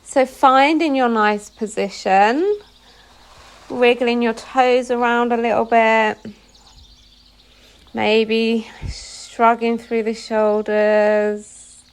So finding your nice position, wiggling your toes around a little bit, maybe shrugging through the shoulders,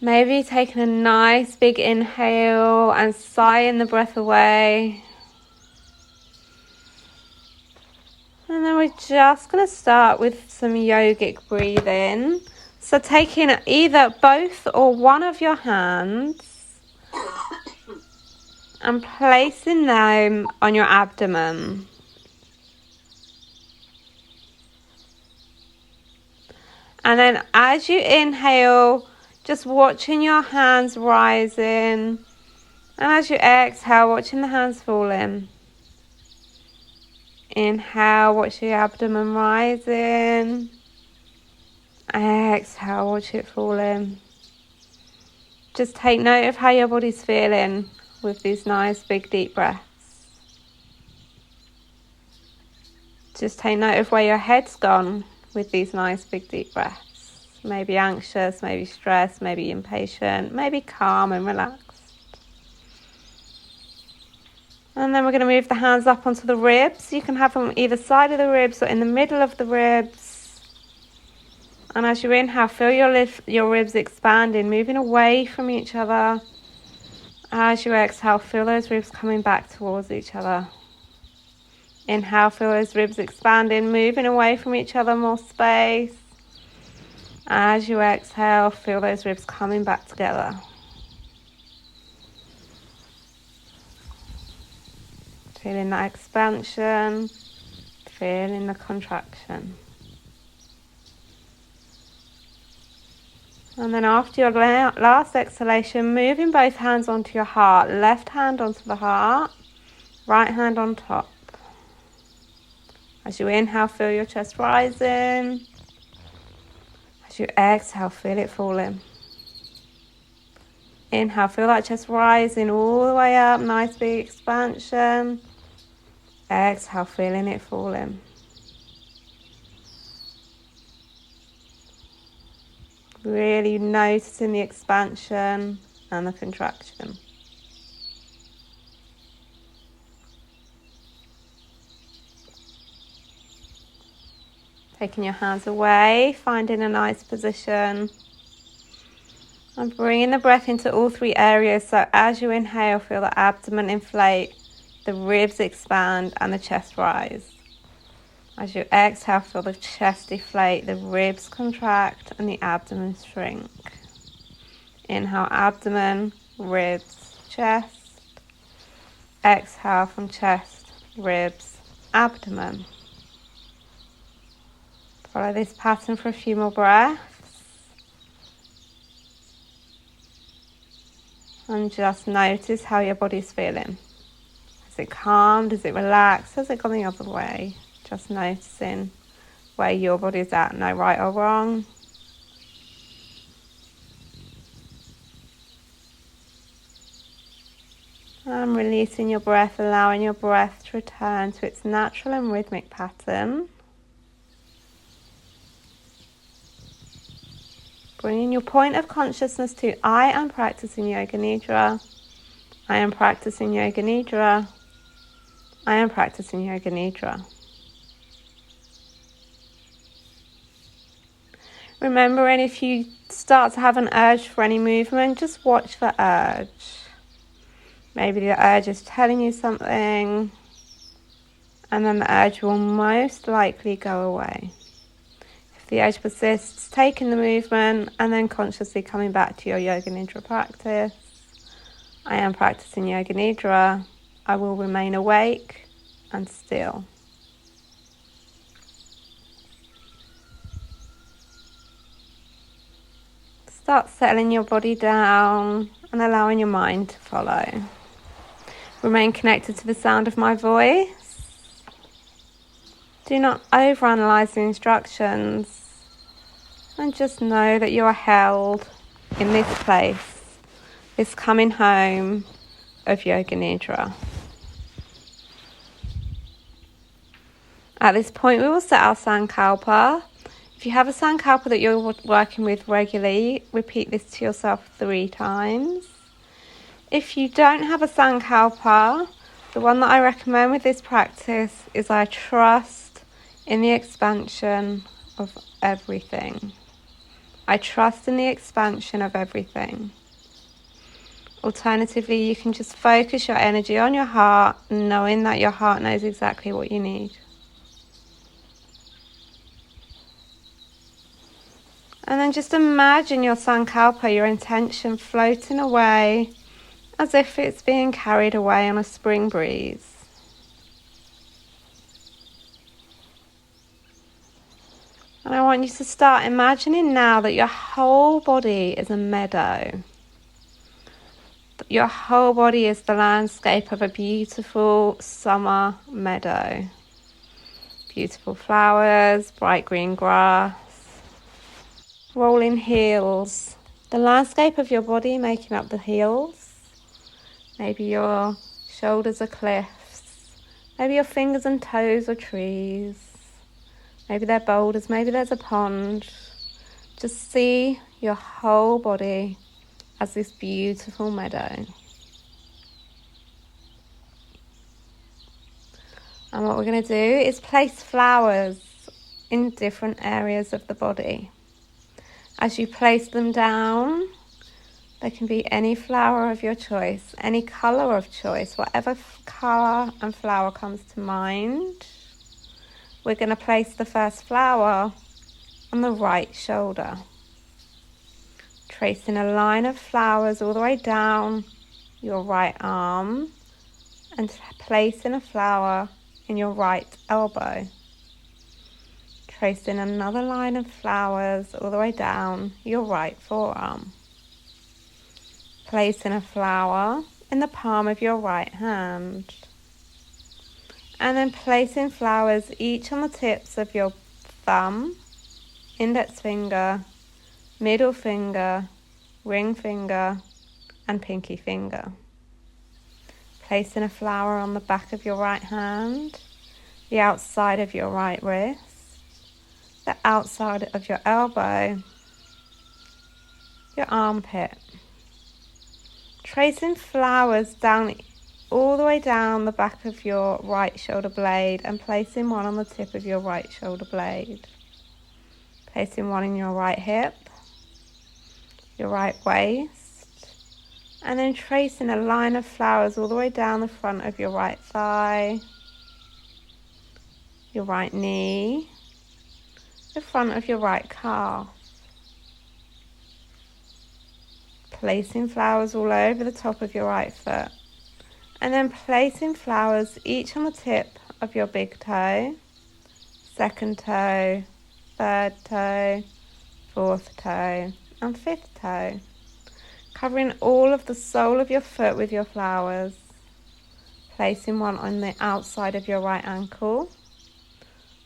maybe taking a nice big inhale and sighing the breath away. And then we're just going to start with some yogic breathing. So taking either both or one of your hands and placing them on your abdomen. And then as you inhale, just watching your hands rising. And as you exhale, watching the hands falling. Inhale, watch your abdomen rising. Exhale, watch it falling. Just take note of how your body's feeling with these nice big deep breaths. Just take note of where your head's gone with these nice big deep breaths. Maybe anxious, maybe stressed, maybe impatient, maybe calm and relaxed. And then we're going to move the hands up onto the ribs. You can have them either side of the ribs or in the middle of the ribs. And as you inhale, feel your ribs expanding, moving away from each other. As you exhale, feel those ribs coming back towards each other. Inhale, feel those ribs expanding, moving away from each other, more space. As you exhale, feel those ribs coming back together. Feeling that expansion, feeling the contraction. And then after your last exhalation, moving both hands onto your heart. Left hand onto the heart, right hand on top. As you inhale, feel your chest rising. As you exhale, feel it falling. Inhale, feel that chest rising all the way up, nice big expansion. Exhale, feeling it falling. Really noticing the expansion and the contraction. Taking your hands away, finding a nice position. And bringing the breath into all three areas. So as you inhale, feel the abdomen inflate, the ribs expand and the chest rise. As you exhale, feel the chest deflate, the ribs contract and the abdomen shrink. Inhale, abdomen, ribs, chest. Exhale from chest, ribs, abdomen. Follow this pattern for a few more breaths. And just notice how your body's feeling. Is it calm? Does it relax? Has it gone the other way? Just noticing where your body's at. No right or wrong. And releasing your breath, allowing your breath to return to its natural and rhythmic pattern. Bringing your point of consciousness to I am practicing Yoga Nidra. I am practicing Yoga Nidra. I am practicing Yoga Nidra. Remembering if you start to have an urge for any movement, just watch the urge. Maybe the urge is telling you something, and then the urge will most likely go away. If the urge persists, taking the movement and then consciously coming back to your Yoga Nidra practice. I am practicing Yoga Nidra. I will remain awake and still. Start settling your body down and allowing your mind to follow. Remain connected to the sound of my voice. Do not overanalyze the instructions and just know that you are held in this place, this coming home of Yoga Nidra. At this point, we will set our Sankalpa. If you have a Sankalpa that you're working with regularly, repeat this to yourself 3 times. If you don't have a sankalpa, the one that I recommend with this practice is I trust in the expansion of everything. I trust in the expansion of everything. Alternatively, you can just focus your energy on your heart, knowing that your heart knows exactly what you need. And then just imagine your sankalpa, your intention, floating away as if it's being carried away on a spring breeze. And I want you to start imagining now that your whole body is a meadow. Your whole body is the landscape of a beautiful summer meadow. Beautiful flowers, bright green grass, rolling hills. The landscape of your body making up the hills. Maybe your shoulders are cliffs. Maybe your fingers and toes are trees. Maybe they're boulders, maybe there's a pond. Just see your whole body as this beautiful meadow. And what we're going to do is place flowers in different areas of the body. As you place them down, they can be any flower of your choice, any colour of choice, whatever colour and flower comes to mind. We're going to place the first flower on the right shoulder, tracing a line of flowers all the way down your right arm and placing a flower in your right elbow, tracing another line of flowers all the way down your right forearm, placing a flower in the palm of your right hand, and then placing flowers each on the tips of your thumb, index finger, middle finger, ring finger, and pinky finger. Placing a flower on the back of your right hand, the outside of your right wrist, the outside of your elbow, your armpit. Tracing flowers down all the way down the back of your right shoulder blade and placing one on the tip of your right shoulder blade. Placing one in your right hip, your right waist, and then tracing a line of flowers all the way down the front of your right thigh, your right knee, the front of your right calf. Placing flowers all over the top of your right foot. And then placing flowers each on the tip of your big toe, second toe, third toe, fourth toe, and fifth toe. Covering all of the sole of your foot with your flowers. Placing one on the outside of your right ankle,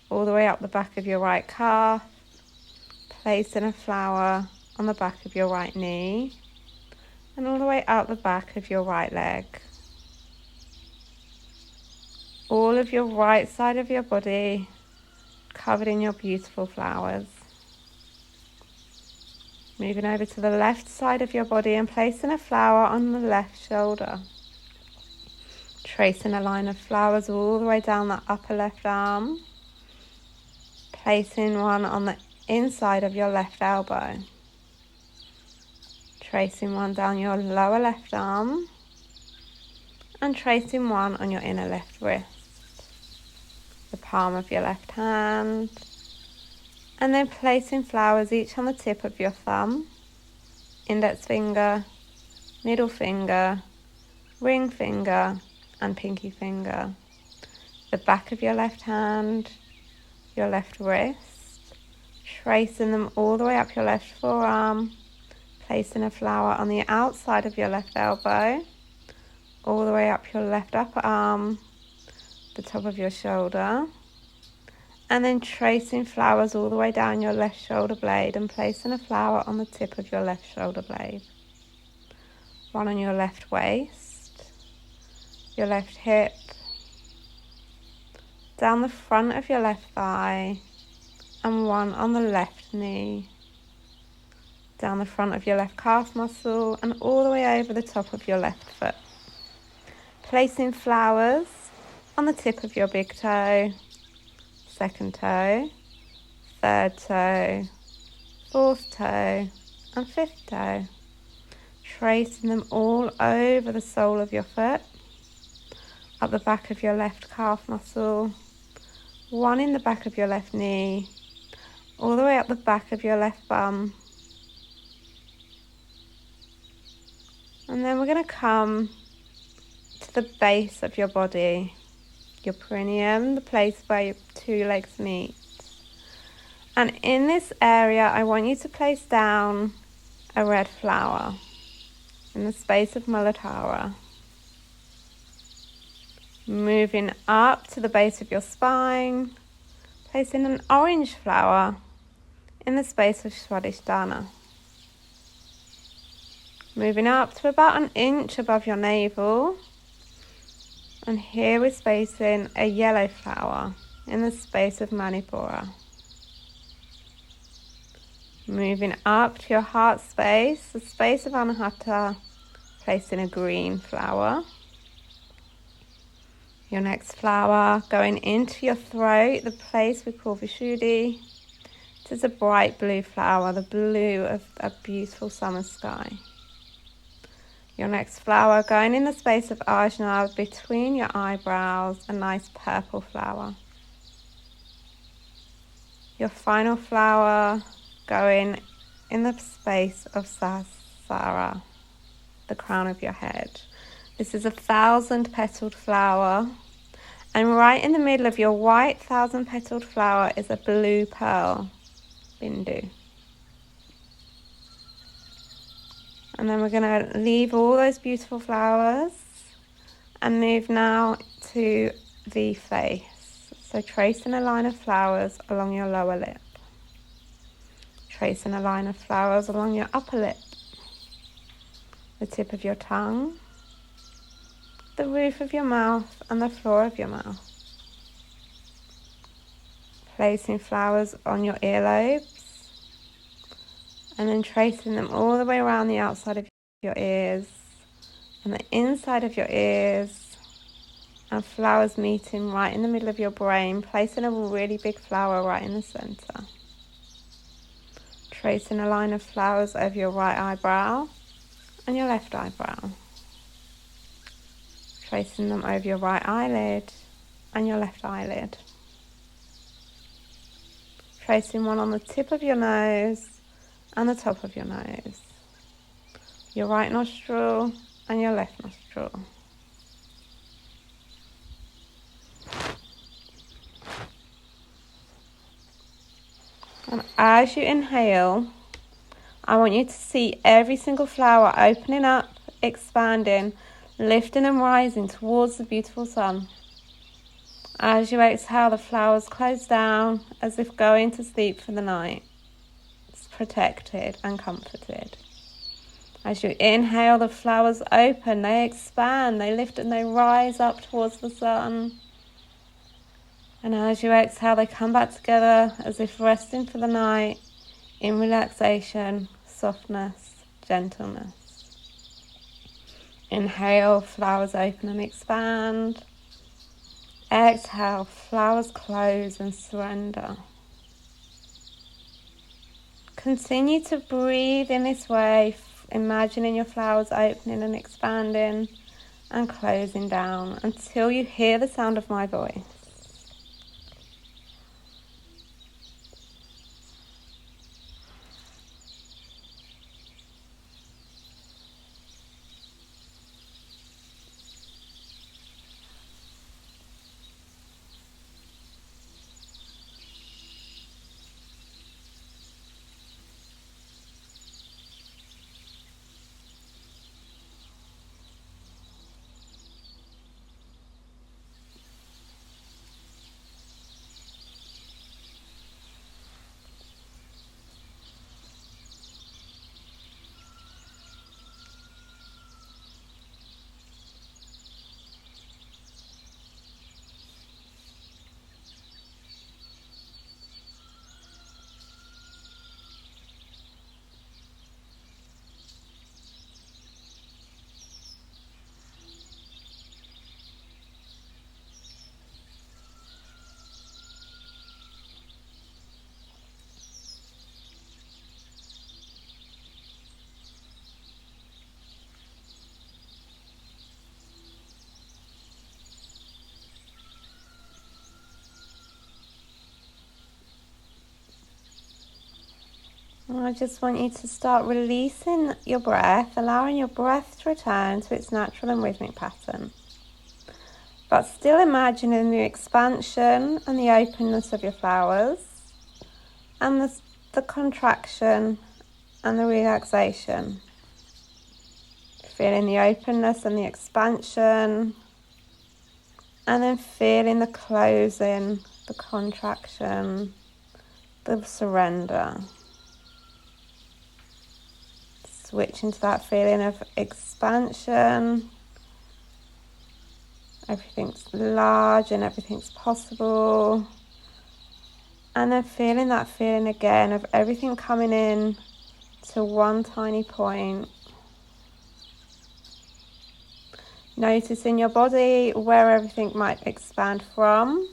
all the way up the back of your right calf. Placing a flower on the back of your right knee, and all the way out the back of your right leg. All of your right side of your body covered in your beautiful flowers. Moving over to the left side of your body and placing a flower on the left shoulder. Tracing a line of flowers all the way down the upper left arm. Placing one on the inside of your left elbow. Tracing one down your lower left arm. And tracing one on your inner left wrist. The palm of your left hand, and then placing flowers each on the tip of your thumb, index finger, middle finger, ring finger, and pinky finger. The back of your left hand, your left wrist, tracing them all the way up your left forearm, placing a flower on the outside of your left elbow, all the way up your left upper arm, the top of your shoulder, and then tracing flowers all the way down your left shoulder blade and placing a flower on the tip of your left shoulder blade. One on your left waist, your left hip, down the front of your left thigh, and one on the left knee. down the front of your left calf muscle and all the way over the top of your left foot. Placing flowers on the tip of your big toe, second toe, third toe, fourth toe, and fifth toe. Tracing them all over the sole of your foot, up the back of your left calf muscle, one in the back of your left knee, all the way up the back of your left bum. And then we're going to come to the base of your body, your perineum, the place where your two legs meet. And in this area, I want you to place down a red flower in the space of Muladhara. Moving up to the base of your spine, placing an orange flower in the space of Swadhisthana. Moving up to about an inch above your navel, and here we're spacing a yellow flower in the space of Manipura. Moving up to your heart space, the space of Anahata, placing a green flower. Your next flower going into your throat, the place we call Vishuddhi. It is a bright blue flower, the blue of a beautiful summer sky. Your next flower going in the space of Ajna, between your eyebrows, a nice purple flower. Your final flower going in the space of Sahasrara, the crown of your head. This is a 1,000-petaled flower, and right in the middle of your white 1,000-petaled flower is a blue pearl, Bindu. And then we're going to leave all those beautiful flowers and move now to the face. So tracing a line of flowers along your lower lip. Tracing a line of flowers along your upper lip. The tip of your tongue. The roof of your mouth and the floor of your mouth. Placing flowers on your earlobes. And then tracing them all the way around the outside of your ears and the inside of your ears, and flowers meeting right in the middle of your brain, placing a really big flower right in the center. Tracing a line of flowers over your right eyebrow and your left eyebrow. Tracing them over your right eyelid and your left eyelid. Tracing one on the tip of your nose and the top of your nose, your right nostril and your left nostril. And as you inhale, I want you to see every single flower opening up, expanding, lifting and rising towards the beautiful sun. As you exhale, the flowers close down as if going to sleep for the night. Protected and comforted. As you inhale, the flowers open, they expand, they lift and they rise up towards the sun. And as you exhale, they come back together as if resting for the night in relaxation, softness, gentleness. Inhale, flowers open and expand. Exhale, flowers close and surrender. Continue to breathe in this way, imagining your flowers opening and expanding and closing down until you hear the sound of my voice. And I just want you to start releasing your breath, allowing your breath to return to its natural and rhythmic pattern. But still imagining the expansion and the openness of your flowers, and the contraction and the relaxation. Feeling the openness and the expansion, and then feeling the closing, the contraction, the surrender. Switch into that feeling of expansion. Everything's large and everything's possible. And then feeling that feeling again of everything coming in to one tiny point. Notice in your body where everything might expand from.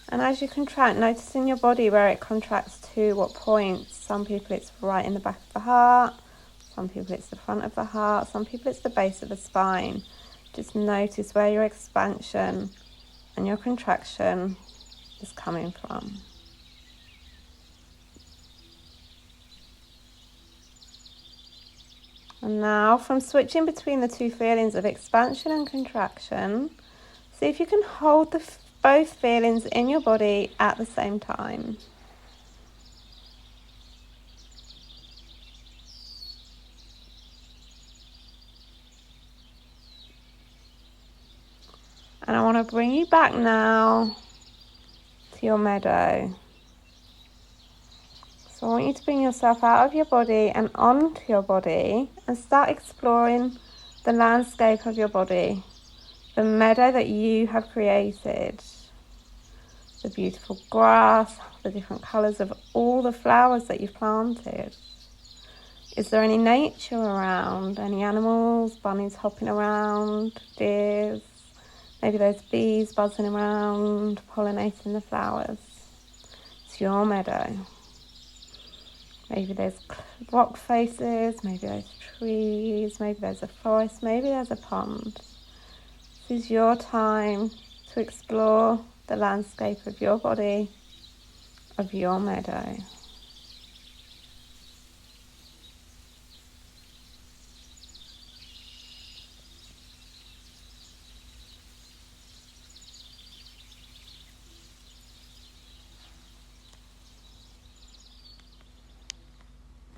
And as you contract, notice in your body where it contracts to, what points. Some people it's right in the back of the heart. Some people it's the front of the heart. Some people it's the base of the spine. Just notice where your expansion and your contraction is coming from. And now, from switching between the two feelings of expansion and contraction, see if you can hold both feelings in your body at the same time. And I want to bring you back now to your meadow. So I want you to bring yourself out of your body and onto your body and start exploring the landscape of your body, the meadow that you have created, the beautiful grass, the different colours of all the flowers that you've planted. Is there any nature around? Any animals, bunnies hopping around, deers? Maybe there's bees buzzing around, pollinating the flowers. It's your meadow. Maybe there's rock faces, maybe there's trees, maybe there's a forest, maybe there's a pond. This is your time to explore the landscape of your body, of your meadow.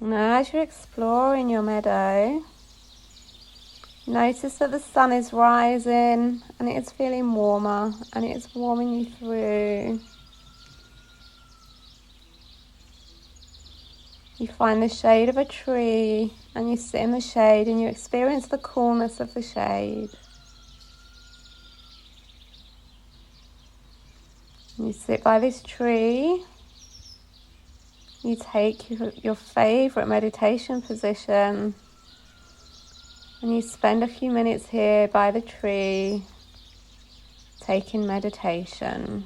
Now, as you're exploring your meadow, notice that the sun is rising and it is feeling warmer and it is warming you through. You find the shade of a tree and you sit in the shade and you experience the coolness of the shade. You sit by this tree. You take your favourite meditation position and you spend a few minutes here by the tree taking meditation.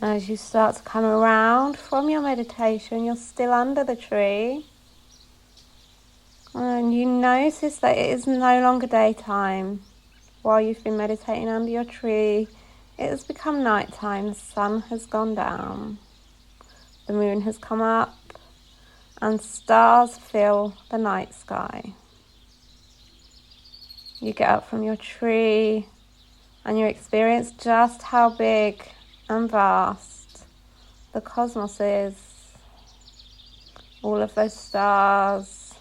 As you start to come around from your meditation, you're still under the tree. And you notice that it is no longer daytime. While you've been meditating under your tree, it has become nighttime. The sun has gone down. The moon has come up and stars fill the night sky. you get up from your tree and you experience just how big and vast the cosmos is. All of those stars,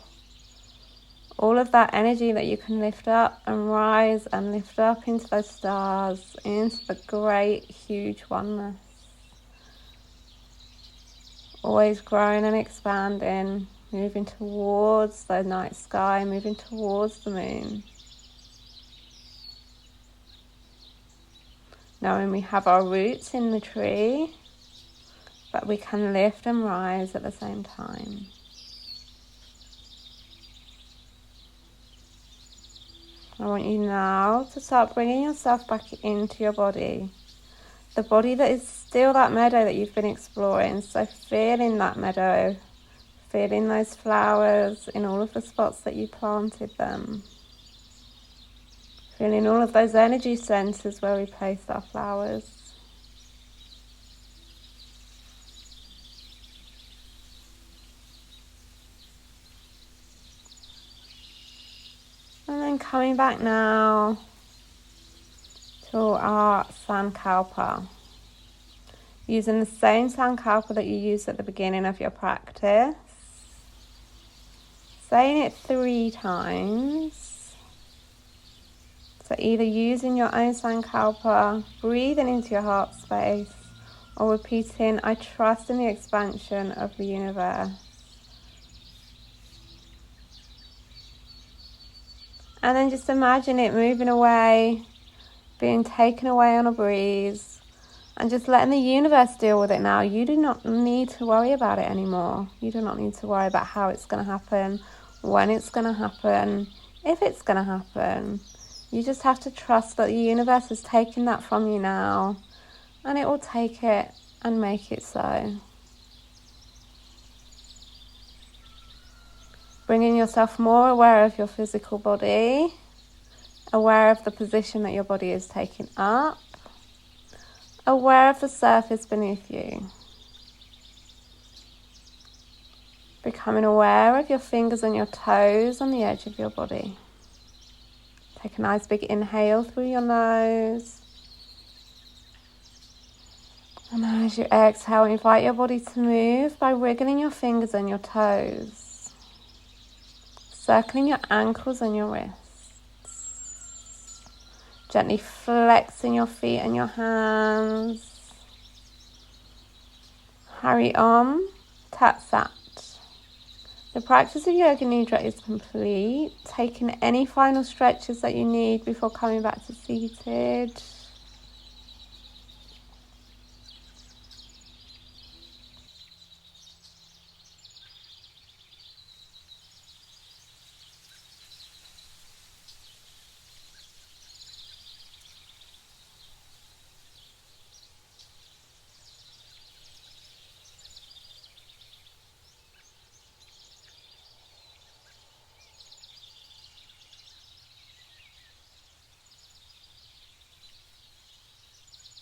all of that energy that you can lift up and rise and lift up into those stars, into the great, huge oneness. Always growing and expanding, moving towards the night sky, moving towards the moon. Knowing we have our roots in the tree, but we can lift and rise at the same time. I want you now to start bringing yourself back into your body. The body that is still that meadow that you've been exploring. So feeling that meadow, feeling those flowers in all of the spots that you planted them. Feeling all of those energy centers where we place our flowers. And then coming back now to our sankalpa. Using the same sankalpa that you used at the beginning of your practice. Saying it 3 times. So either using your own sankalpa, breathing into your heart space, or repeating, I trust in the expansion of the universe. And then just imagine it moving away, being taken away on a breeze, and just letting the universe deal with it now. You do not need to worry about it anymore. You do not need to worry about how it's going to happen, when it's going to happen, if it's going to happen. You just have to trust that the universe is taking that from you now, and it will take it and make it so. Bringing yourself more aware of your physical body, aware of the position that your body is taking up, aware of the surface beneath you. Becoming aware of your fingers and your toes on the edge of your body. Take a nice big inhale through your nose. And as you exhale, invite your body to move by wiggling your fingers and your toes. Circling your ankles and your wrists. Gently flexing your feet and your hands. Hari Om Tat Sat. The practice of Yoga Nidra is complete. Taking any final stretches that you need before coming back to seated.